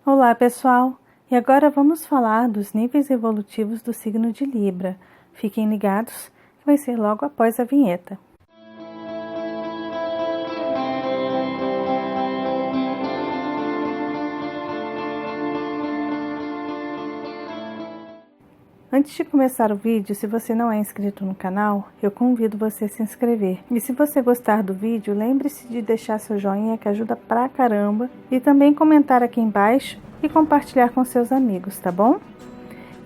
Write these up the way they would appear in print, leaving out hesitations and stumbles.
Olá pessoal, e agora vamos falar dos níveis evolutivos do signo de Libra. Fiquem ligados, que vai ser logo após a vinheta. Antes de começar o vídeo, se você não é inscrito no canal, eu convido você a se inscrever. E se você gostar do vídeo, lembre-se de deixar seu joinha que ajuda pra caramba e também comentar aqui embaixo e compartilhar com seus amigos, tá bom?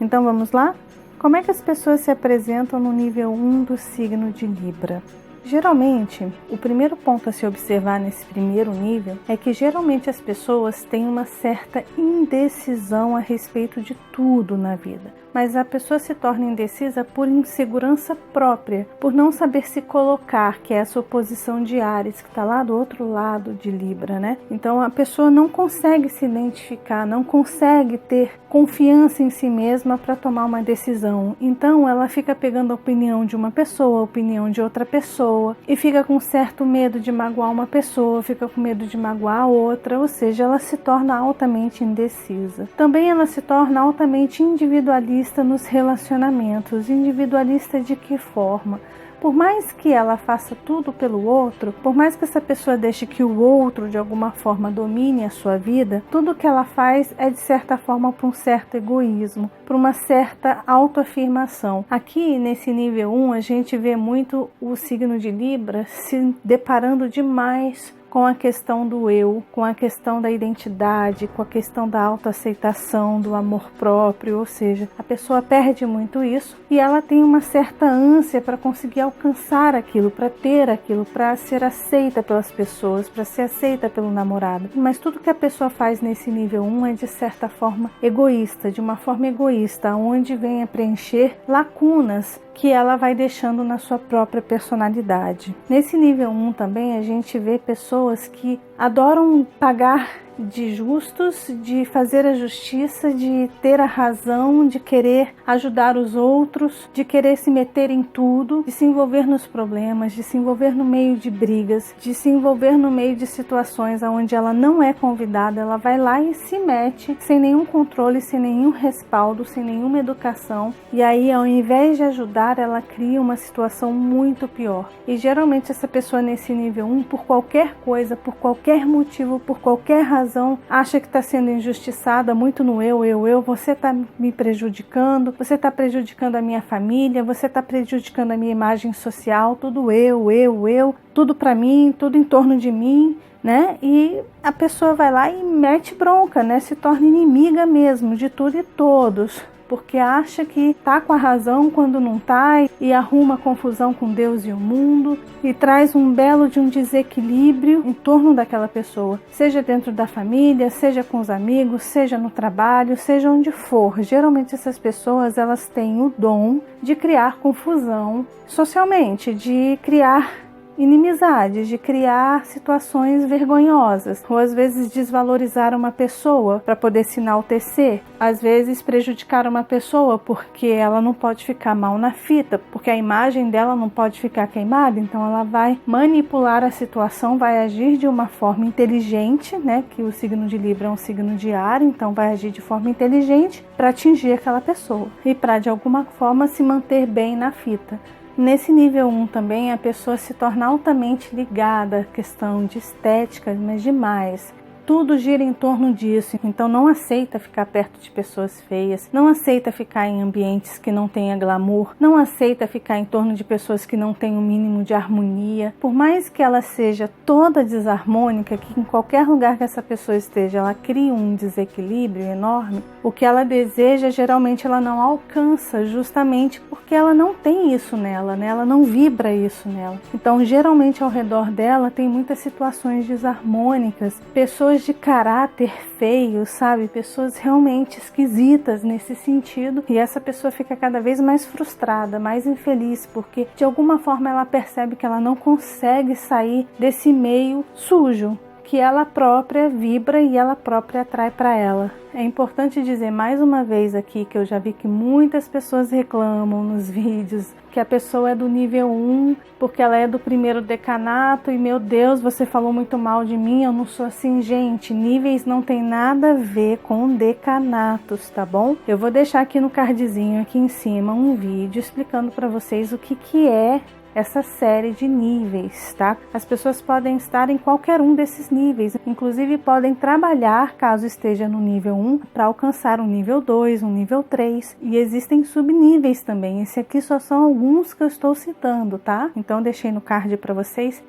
Então vamos lá? Como é que as pessoas se apresentam no nível 1 do signo de Libra? Geralmente, o primeiro ponto a se observar nesse primeiro nível é que geralmente as pessoas têm uma certa indecisão a respeito de tudo na vida. Mas a pessoa se torna indecisa por insegurança própria, por não saber se colocar, que é essa oposição de Áries, que está lá do outro lado de Libra, né? Então a pessoa não consegue se identificar, não consegue ter confiança em si mesma para tomar uma decisão. Então ela fica pegando a opinião de uma pessoa, a opinião de outra pessoa, e fica com certo medo de magoar uma pessoa, fica com medo de magoar a outra, ou seja, ela se torna altamente indecisa. Também ela se torna altamente individualista nos relacionamentos. Individualista de que forma? Por mais que ela faça tudo pelo outro, por mais que essa pessoa deixe que o outro de alguma forma domine a sua vida, tudo que ela faz é de certa forma para um certo egoísmo, para uma certa autoafirmação. Aqui nesse nível 1 a gente vê muito o signo de Libra se deparando demais com a questão do eu, com a questão da identidade, com a questão da autoaceitação, do amor próprio, ou seja, a pessoa perde muito isso e ela tem uma certa ânsia para conseguir alcançar aquilo, para ter aquilo, para ser aceita pelas pessoas, para ser aceita pelo namorado. Mas tudo que a pessoa faz nesse nível 1 é de certa forma egoísta, de uma forma egoísta, onde vem a preencher lacunas que ela vai deixando na sua própria personalidade. Nesse nível 1 também a gente vê pessoas que adoram pagar de justos, de fazer a justiça, de ter a razão, de querer ajudar os outros, de querer se meter em tudo, de se envolver nos problemas, de se envolver no meio de brigas, de se envolver no meio de situações onde ela não é convidada, ela vai lá e se mete sem nenhum controle, sem nenhum respaldo, sem nenhuma educação, e aí ao invés de ajudar, ela cria uma situação muito pior. E geralmente essa pessoa nesse nível 1, por qualquer coisa, por qualquer motivo, por qualquer razão, acha que está sendo injustiçada, muito no eu, você está me prejudicando, você está prejudicando a minha família, você está prejudicando a minha imagem social, tudo eu, tudo para mim, tudo em torno de mim, né? E a pessoa vai lá e mete bronca, né? Se torna inimiga mesmo de tudo e todos, porque acha que está com a razão quando não está e arruma confusão com Deus e o mundo e traz um belo de um desequilíbrio em torno daquela pessoa, seja dentro da família, seja com os amigos, seja no trabalho, seja onde for. Geralmente essas pessoas elas têm o dom de criar confusão socialmente, de criar inimizades, de criar situações vergonhosas, ou às vezes desvalorizar uma pessoa para poder se enaltecer, às vezes prejudicar uma pessoa porque ela não pode ficar mal na fita, porque a imagem dela não pode ficar queimada, então ela vai manipular a situação, vai agir de uma forma inteligente, né, que o signo de Libra é um signo de ar, então vai agir de forma inteligente para atingir aquela pessoa e para de alguma forma se manter bem na fita. Nesse nível 1 também a pessoa se torna altamente ligada à questão de estética, mas demais. Tudo gira em torno disso, então não aceita ficar perto de pessoas feias, não aceita ficar em ambientes que não tenha glamour, não aceita ficar em torno de pessoas que não têm o mínimo de harmonia. Por mais que ela seja toda desarmônica, que em qualquer lugar que essa pessoa esteja, ela cria um desequilíbrio enorme, o que ela deseja, geralmente ela não alcança, justamente porque ela não tem isso nela, né? Ela não vibra isso nela. Então, geralmente ao redor dela tem muitas situações desarmônicas, pessoas de caráter feio, sabe? Pessoas realmente esquisitas nesse sentido, e essa pessoa fica cada vez mais frustrada, mais infeliz, porque de alguma forma ela percebe que ela não consegue sair desse meio sujo, que ela própria vibra e ela própria atrai para ela. É importante dizer mais uma vez aqui que eu já vi que muitas pessoas reclamam nos vídeos que a pessoa é do nível 1 porque ela é do primeiro decanato e meu Deus, você falou muito mal de mim, eu não sou assim. Gente, níveis não tem nada a ver com decanatos, tá bom? Eu vou deixar aqui no cardzinho aqui em cima um vídeo explicando para vocês o que é essa série de níveis, tá? As pessoas podem estar em qualquer um desses níveis, inclusive podem trabalhar, caso esteja no nível 1, para alcançar um nível 2, um nível 3, e existem subníveis também. Esse aqui só são alguns que eu estou citando, tá? Então deixei no card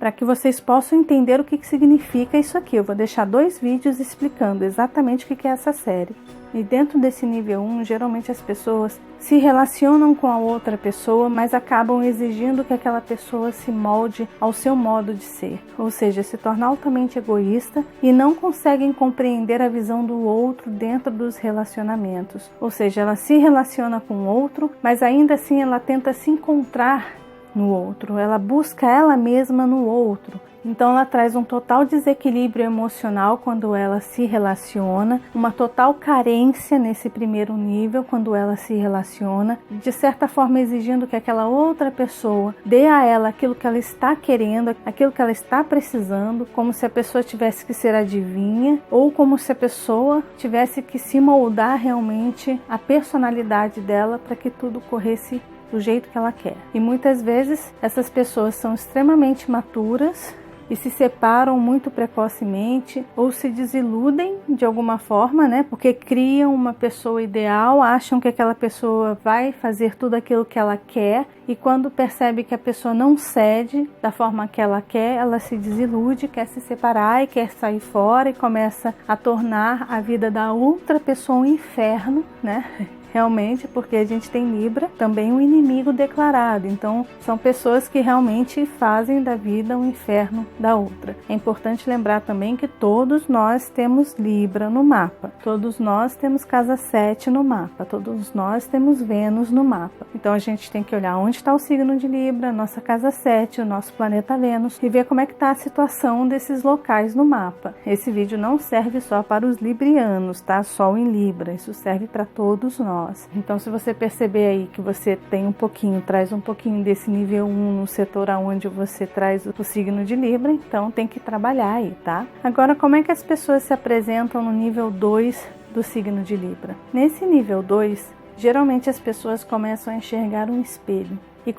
para que vocês possam entender o que significa isso aqui. Eu vou deixar 2 vídeos explicando exatamente o que é essa série. E dentro desse nível 1, geralmente as pessoas se relacionam com a outra pessoa, mas acabam exigindo que aquela pessoa se molde ao seu modo de ser. Ou seja, se torna altamente egoísta e não conseguem compreender a visão do outro dentro dos relacionamentos. Ou seja, ela se relaciona com o outro, mas ainda assim ela tenta se encontrar no outro. Ela busca ela mesma no outro. Então ela traz um total desequilíbrio emocional quando ela se relaciona, uma total carência nesse primeiro nível quando ela se relaciona, de certa forma exigindo que aquela outra pessoa dê a ela aquilo que ela está querendo, aquilo que ela está precisando, como se a pessoa tivesse que ser adivinha, ou como se a pessoa tivesse que se moldar realmente a personalidade dela para que tudo corresse do jeito que ela quer. E muitas vezes essas pessoas são extremamente maturas e se separam muito precocemente ou se desiludem de alguma forma, né? Porque criam uma pessoa ideal, acham que aquela pessoa vai fazer tudo aquilo que ela quer e quando percebe que a pessoa não cede da forma que ela quer, ela se desilude, quer se separar e quer sair fora e começa a tornar a vida da outra pessoa um inferno, né? Realmente, porque a gente tem Libra, também um inimigo declarado. Então, são pessoas que realmente fazem da vida um inferno da outra. É importante lembrar também que todos nós temos Libra no mapa. Todos nós temos casa 7 no mapa. Todos nós temos Vênus no mapa. Então, a gente tem que olhar onde está o signo de Libra, nossa casa 7, o nosso planeta Vênus, e ver como é que está a situação desses locais no mapa. Esse vídeo não serve só para os librianos, tá? Sol em Libra. Isso serve para todos nós. Então, se você perceber aí que você tem traz um pouquinho desse nível 1 no setor aonde você traz o signo de Libra, então tem que trabalhar aí, tá? Agora, como é que as pessoas se apresentam no nível 2 do signo de Libra? Nesse nível 2, geralmente as pessoas começam a enxergar um espelho e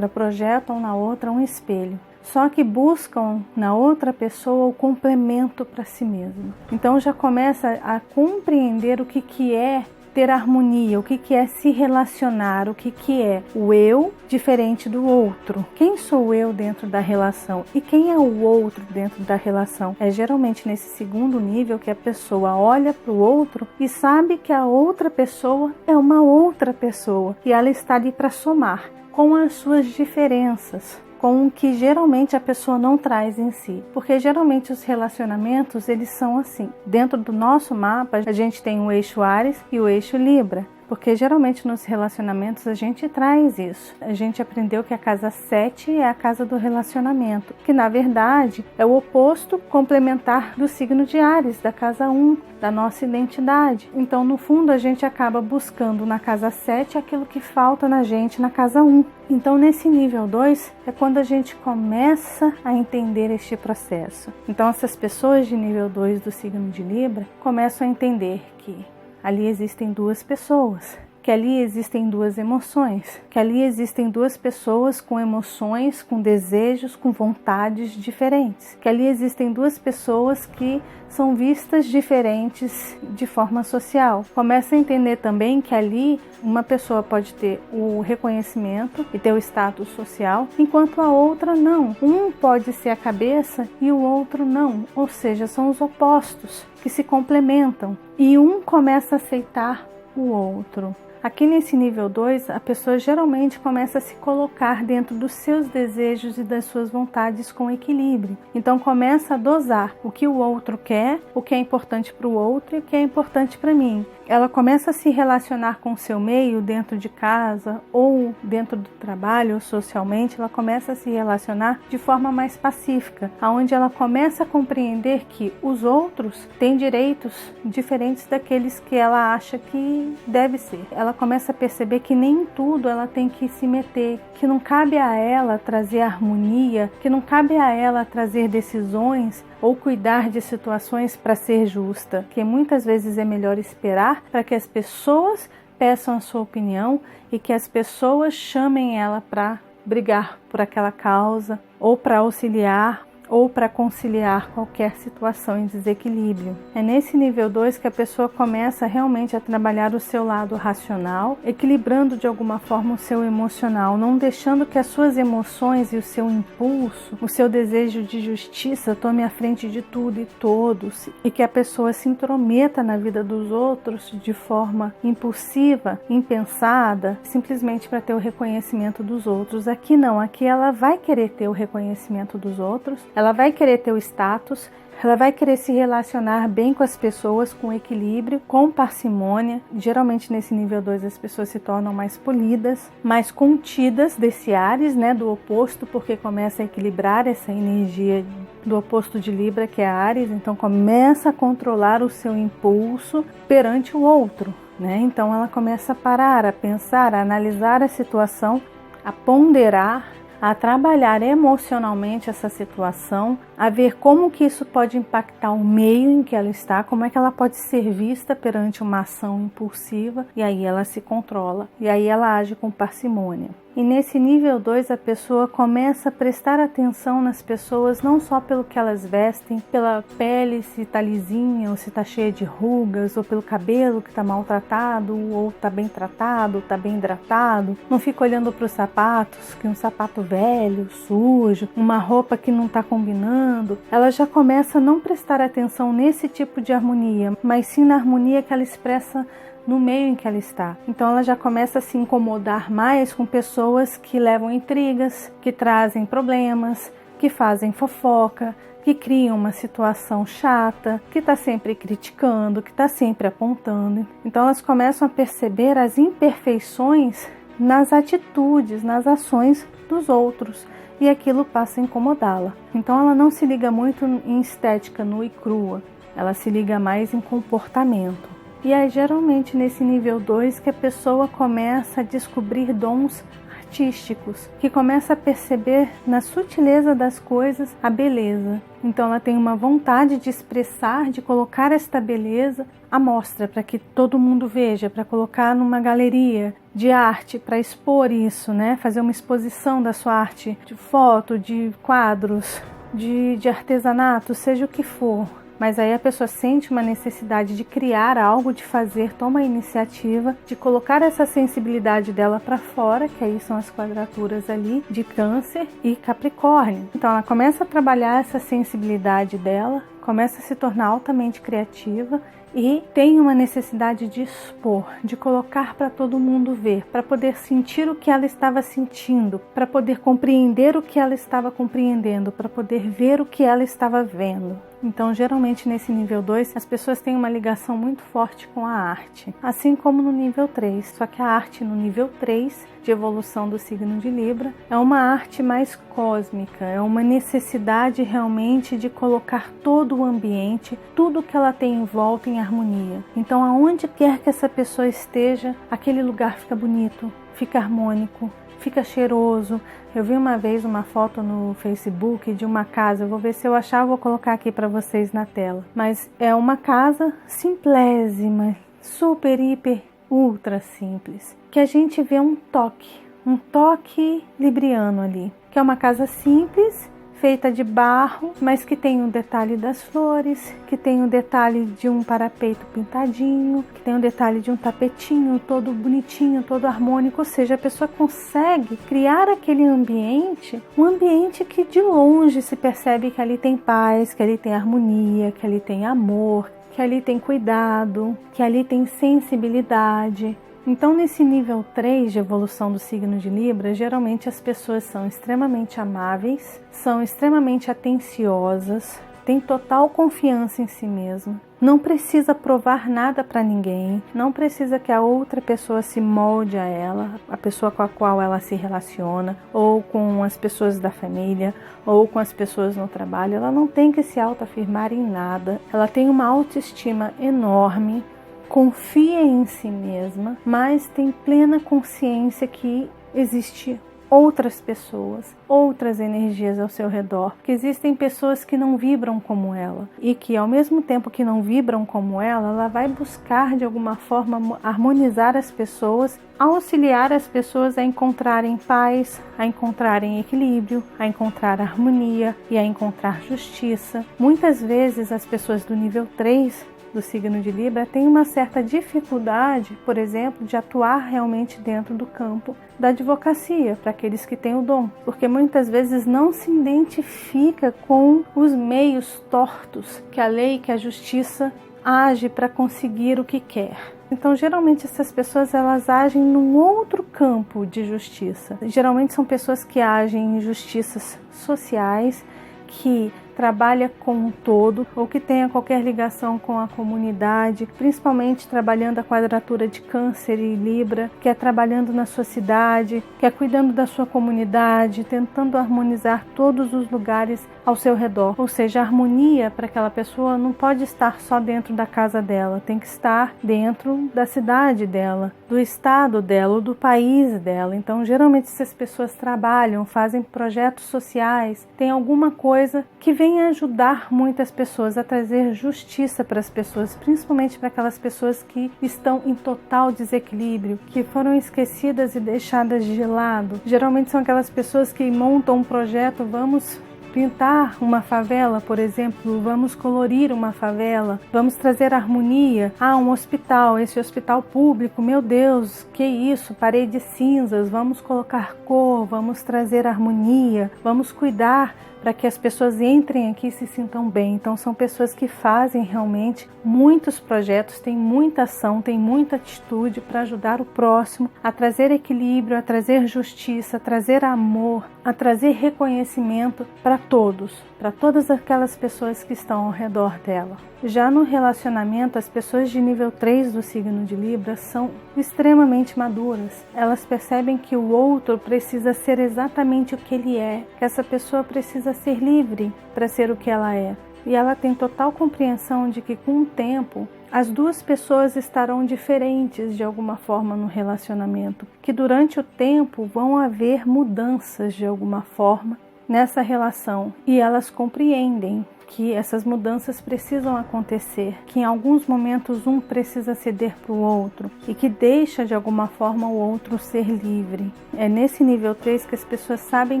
projetam na outra um espelho. Só que buscam na outra pessoa o complemento para si mesmo. Então já começa a compreender o que é ter harmonia, o que é se relacionar, o que é o eu diferente do outro. Quem sou eu dentro da relação e quem é o outro dentro da relação? É geralmente nesse segundo nível que a pessoa olha para o outro e sabe que a outra pessoa é uma outra pessoa e ela está ali para somar com as suas diferenças, com o que geralmente a pessoa não traz em si. Porque geralmente os relacionamentos, eles são assim. Dentro do nosso mapa, a gente tem o eixo Áries e o eixo Libra. Porque geralmente nos relacionamentos a gente traz isso. A gente aprendeu que a casa 7 é a casa do relacionamento, que na verdade é o oposto complementar do signo de Áries, da casa 1, da nossa identidade. Então, no fundo, a gente acaba buscando na casa 7 aquilo que falta na gente na casa 1. Então, nesse nível 2 é quando a gente começa a entender este processo. Então, essas pessoas de nível 2 do signo de Libra começam a entender que ali existem duas pessoas, que ali existem duas emoções, que ali existem duas pessoas com emoções, com desejos, com vontades diferentes, que ali existem duas pessoas que são vistas diferentes de forma social. Começa a entender também que ali uma pessoa pode ter o reconhecimento e ter o status social, enquanto a outra não. Um pode ser a cabeça e o outro não, ou seja, são os opostos que se complementam e um começa a aceitar o outro. Aqui nesse nível 2, a pessoa geralmente começa a se colocar dentro dos seus desejos e das suas vontades com equilíbrio. Então começa a dosar o que o outro quer, o que é importante para o outro e o que é importante para mim. ela começa a se relacionar com o seu meio dentro de casa ou dentro do trabalho ou socialmente, ela começa a se relacionar de forma mais pacífica, onde ela começa a compreender que os outros têm direitos diferentes daqueles que ela acha que deve ser. Ela começa a perceber que nem em tudo ela tem que se meter, que não cabe a ela trazer harmonia, que não cabe a ela trazer decisões ou cuidar de situações para ser justa, que muitas vezes é melhor esperar para que as pessoas peçam a sua opinião e que as pessoas chamem ela para brigar por aquela causa ou para auxiliar ou para conciliar qualquer situação em desequilíbrio. É nesse nível 2 que a pessoa começa realmente a trabalhar o seu lado racional, equilibrando de alguma forma o seu emocional, não deixando que as suas emoções e o seu impulso, o seu desejo de justiça tome a frente de tudo e todos, e que a pessoa se intrometa na vida dos outros de forma impulsiva, impensada, simplesmente para ter o reconhecimento dos outros. Aqui não, aqui ela vai querer ter o reconhecimento dos outros, ela vai querer ter o status, ela vai querer se relacionar bem com as pessoas, com equilíbrio, com parcimônia. Geralmente nesse nível 2 as pessoas se tornam mais polidas, mais contidas desse Áries, né, do oposto, porque começa a equilibrar essa energia do oposto de Libra, que é Áries, então começa a controlar o seu impulso perante o outro, né? Então ela começa a parar, a pensar, a analisar a situação, a ponderar, a trabalhar emocionalmente essa situação, a ver como que isso pode impactar o meio em que ela está, como é que ela pode ser vista perante uma ação impulsiva, e aí ela se controla, e aí ela age com parcimônia. E nesse nível 2 a pessoa começa a prestar atenção nas pessoas, não só pelo que elas vestem, pela pele, se está lisinha ou se está cheia de rugas, ou pelo cabelo que está maltratado, ou está bem tratado, ou está bem hidratado. Não fica olhando para os sapatos, que um sapato velho, sujo, uma roupa que não está combinando. Ela já começa a não prestar atenção nesse tipo de harmonia, mas sim na harmonia que ela expressa no meio em que ela está. Então ela já começa a se incomodar mais com pessoas que levam intrigas, que trazem problemas, que fazem fofoca, que criam uma situação chata, que está sempre criticando, que está sempre apontando. Então elas começam a perceber as imperfeições nas atitudes, nas ações dos outros, e aquilo passa a incomodá-la. Então ela não se liga muito em estética nua e crua, ela se liga mais em comportamento. E é geralmente nesse nível 2 que a pessoa começa a descobrir dons artísticos, que começa a perceber na sutileza das coisas a beleza. Então ela tem uma vontade de expressar, de colocar esta beleza à mostra, para que todo mundo veja, para colocar numa galeria de arte, para expor isso, né? Fazer uma exposição da sua arte, de foto, de quadros, de artesanato, seja o que for. Mas aí a pessoa sente uma necessidade de criar algo, de fazer, toma a iniciativa de colocar essa sensibilidade dela para fora, que aí são as quadraturas ali de Câncer e Capricórnio. Então ela começa a trabalhar essa sensibilidade dela, começa a se tornar altamente criativa e tem uma necessidade de expor, de colocar para todo mundo ver, para poder sentir o que ela estava sentindo, para poder compreender o que ela estava compreendendo, para poder ver o que ela estava vendo. Então, geralmente nesse nível 2, as pessoas têm uma ligação muito forte com a arte, assim como no nível 3. Só que a arte no nível 3, de evolução do signo de Libra, é uma arte mais cósmica, é uma necessidade realmente de colocar todo o ambiente, tudo que ela tem em volta em harmonia. Então, aonde quer que essa pessoa esteja, aquele lugar fica bonito, fica harmônico, fica cheiroso. Eu vi uma vez uma foto no Facebook de uma casa, eu vou ver se eu achar, eu vou colocar aqui para vocês na tela. Mas é uma casa simplésima, super, hiper, ultra simples, que a gente vê um toque libriano ali, que é uma casa simples, feita de barro, mas que tem um detalhe das flores, que tem um detalhe de um parapeito pintadinho, que tem um detalhe de um tapetinho todo bonitinho, todo harmônico. Ou seja, a pessoa consegue criar aquele ambiente, um ambiente que de longe se percebe que ali tem paz, que ali tem harmonia, que ali tem amor, que ali tem cuidado, que ali tem sensibilidade. Então, nesse nível 3 de evolução do signo de Libra, geralmente as pessoas são extremamente amáveis, são extremamente atenciosas, tem total confiança em si mesma, não precisa provar nada para ninguém, não precisa que a outra pessoa se molde a ela, a pessoa com a qual ela se relaciona, ou com as pessoas da família, ou com as pessoas no trabalho. Ela não tem que se autoafirmar em nada, ela tem uma autoestima enorme, confia em si mesma, mas tem plena consciência que existe outras pessoas, outras energias ao seu redor, que existem pessoas que não vibram como ela e que ao mesmo tempo que não vibram como ela vai buscar de alguma forma harmonizar as pessoas, auxiliar as pessoas a encontrarem paz, a encontrarem equilíbrio, a encontrar harmonia e a encontrar justiça. Muitas vezes as pessoas do nível 3 do signo de Libra tem uma certa dificuldade, por exemplo, de atuar realmente dentro do campo da advocacia, para aqueles que têm o dom, porque muitas vezes não se identifica com os meios tortos que a lei, que a justiça age para conseguir o que quer. Então, geralmente essas pessoas elas agem num outro campo de justiça. Geralmente são pessoas que agem em justiças sociais, que trabalha com um todo ou que tenha qualquer ligação com a comunidade, principalmente trabalhando a quadratura de Câncer e Libra, que é trabalhando na sua cidade, que é cuidando da sua comunidade, tentando harmonizar todos os lugares ao seu redor. Ou seja, a harmonia para aquela pessoa não pode estar só dentro da casa dela, tem que estar dentro da cidade dela, do estado dela, do país dela. Então, geralmente essas pessoas trabalham, fazem projetos sociais, tem alguma coisa que vem ajudar muitas pessoas a trazer justiça para as pessoas, principalmente para aquelas pessoas que estão em total desequilíbrio, que foram esquecidas e deixadas de lado. Geralmente são aquelas pessoas que montam um projeto, vamos pintar uma favela, por exemplo, vamos colorir uma favela, vamos trazer harmonia. Um hospital, esse hospital público, meu Deus, que isso, paredes cinzas, vamos colocar cor, vamos trazer harmonia, vamos cuidar para que as pessoas entrem aqui e se sintam bem. Então são pessoas que fazem realmente muitos projetos, têm muita ação, têm muita atitude para ajudar o próximo a trazer equilíbrio, a trazer justiça, a trazer amor, a trazer reconhecimento para todos, para todas aquelas pessoas que estão ao redor dela. Já no relacionamento, as pessoas de nível 3 do signo de Libra são extremamente maduras. Elas percebem que o outro precisa ser exatamente o que ele é, que essa pessoa precisa ser livre para ser o que ela é. E ela tem total compreensão de que com o tempo as duas pessoas estarão diferentes de alguma forma no relacionamento, que durante o tempo vão haver mudanças de alguma forma nessa relação e elas compreendem que essas mudanças precisam acontecer, que em alguns momentos um precisa ceder para o outro e que deixa de alguma forma o outro ser livre. É nesse nível 3 que as pessoas sabem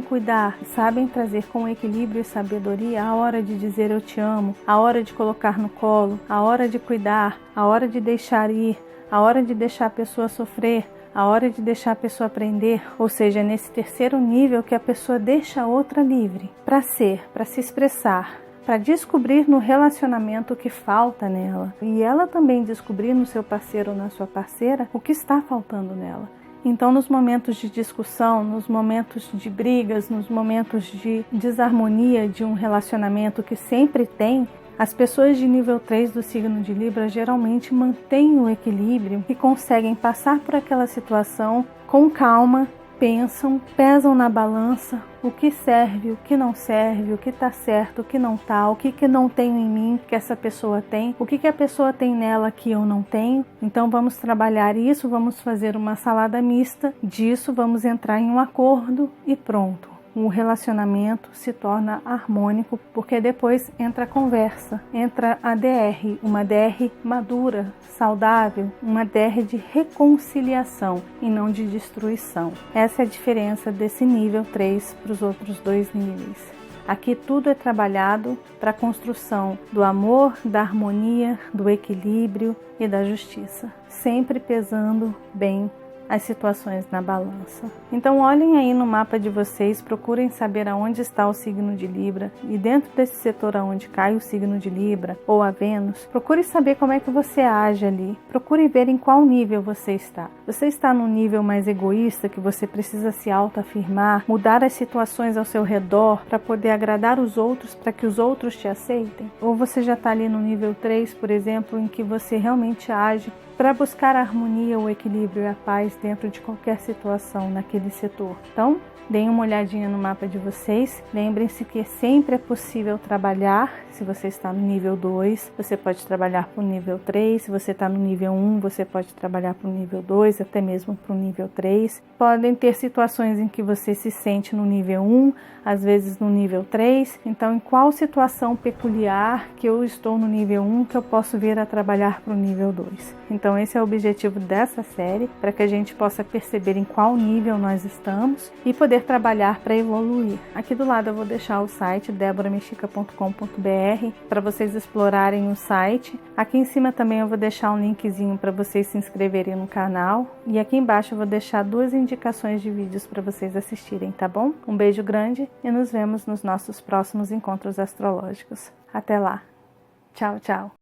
cuidar, sabem trazer com equilíbrio e sabedoria a hora de dizer eu te amo, a hora de colocar no colo, a hora de cuidar, a hora de deixar ir, a hora de deixar a pessoa sofrer, a hora de deixar a pessoa aprender. Ou seja, é nesse terceiro nível que a pessoa deixa a outra livre para ser, para se expressar, para descobrir no relacionamento o que falta nela e ela também descobrir no seu parceiro ou na sua parceira o que está faltando nela. Então, nos momentos de discussão, nos momentos de brigas, nos momentos de desarmonia de um relacionamento que sempre tem, as pessoas de nível 3 do signo de Libra geralmente mantêm o equilíbrio e conseguem passar por aquela situação com calma, pensam, pesam na balança o que serve, o que não serve, o que está certo, o que não está, o que não tenho em mim que essa pessoa tem, o que a pessoa tem nela que eu não tenho. Então vamos trabalhar isso, vamos fazer uma salada mista disso, vamos entrar em um acordo e pronto. O relacionamento se torna harmônico, porque depois entra a conversa, entra a DR, uma DR madura, saudável, uma DR de reconciliação e não de destruição. Essa é a diferença desse nível 3 para os outros dois níveis. Aqui tudo é trabalhado para a construção do amor, da harmonia, do equilíbrio e da justiça, sempre pesando bem as situações na balança. Então olhem aí no mapa de vocês, procurem saber aonde está o signo de Libra e dentro desse setor aonde cai o signo de Libra ou a Vênus, procure saber como é que você age ali, procure ver em qual nível você está. Você está no nível mais egoísta, que você precisa se autoafirmar, mudar as situações ao seu redor para poder agradar os outros, para que os outros te aceitem? Ou você já está ali no nível 3, por exemplo, em que você realmente age para buscar a harmonia, o equilíbrio e a paz dentro de qualquer situação naquele setor? Então, deem uma olhadinha no mapa de vocês. Lembrem-se que sempre é possível trabalhar. Se você está no nível 2, você pode trabalhar para o nível 3. Se você está no nível 1, você pode trabalhar para o nível 2, até mesmo para o nível 3. Podem ter situações em que você se sente no nível 1, às vezes no nível 3. Então, em qual situação peculiar que eu estou no nível 1 que eu posso vir a trabalhar para o nível 2? Então, esse é o objetivo dessa série, para que a gente possa perceber em qual nível nós estamos e poder trabalhar para evoluir. Aqui do lado eu vou deixar o site deborahmexica.com.br para vocês explorarem o site. Aqui em cima também eu vou deixar um linkzinho para vocês se inscreverem no canal. E aqui embaixo eu vou deixar 2 indicações de vídeos para vocês assistirem, tá bom? Um beijo grande e nos vemos nos nossos próximos encontros astrológicos. Até lá. Tchau, tchau.